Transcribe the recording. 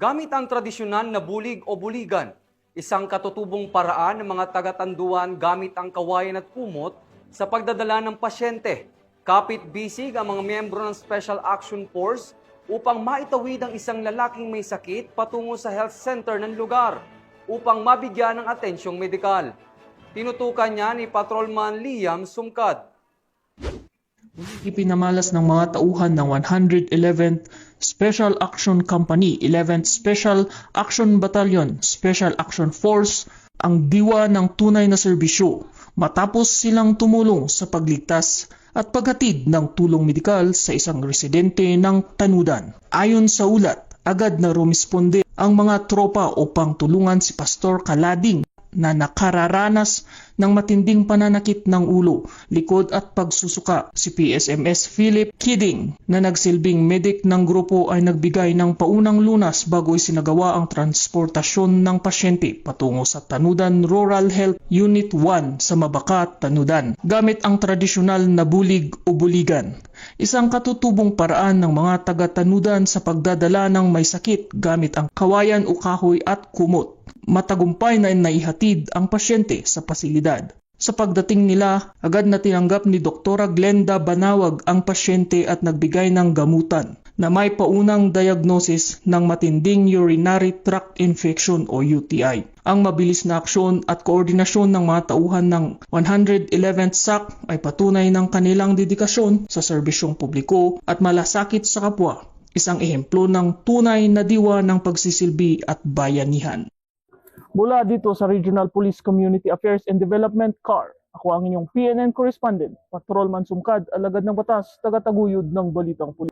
Gamit ang tradisyonal na bulig o buligan, isang katutubong paraan ng mga taga-Tanduan gamit ang kawayan at kumot sa pagdadala ng pasyente. Kapit-bisig ang mga miyembro ng Special Action Force upang maitawid ang isang lalaking may sakit patungo sa health center ng lugar upang mabigyan ng atensyong medikal. Tinutukan niya ni Patrolman Liam Sumkad. Ipinamalas ng mga tauhan ng 111th Special Action Company, 11th Special Action Battalion, Special Action Force ang diwa ng tunay na serbisyo matapos silang tumulong sa pagligtas at paghatid ng tulong medikal sa isang residente ng Tanudan. Ayon sa ulat, agad na rumisponde ang mga tropa upang tulungan si Pastor Kalading na nakararanas ng matinding pananakit ng ulo, likod at pagsusuka. Si PSMS Philip Kidding na nagsilbing medic ng grupo ay nagbigay ng paunang lunas bago isinagawa ang transportasyon ng pasyente patungo sa Tanudan Rural Health Unit 1 sa Mabaka, Tanudan, gamit ang tradisyonal na bulig o buligan. Isang katutubong paraan ng mga taga-Tanudan sa pagdadala ng may sakit gamit ang kawayan o kahoy at kumot. Matagumpay na naihatid ang pasyente sa pasilidad. Sa pagdating nila, agad na tinanggap ni Dr. Glenda Banawag ang pasyente at nagbigay ng gamutan na may paunang diagnosis ng matinding urinary tract infection o UTI. Ang mabilis na aksyon at koordinasyon ng mga tauhan ng 111th SAC ay patunay ng kanilang dedikasyon sa serbisyong publiko at malasakit sa kapwa, isang ehemplo ng tunay na diwa ng pagsisilbi at bayanihan. Mula dito sa Regional Police Community Affairs and Development CAR, ako ang inyong PNN correspondent, Patrolman Sumkad, alagad ng batas, taga-taguyod ng Balitang Pulis.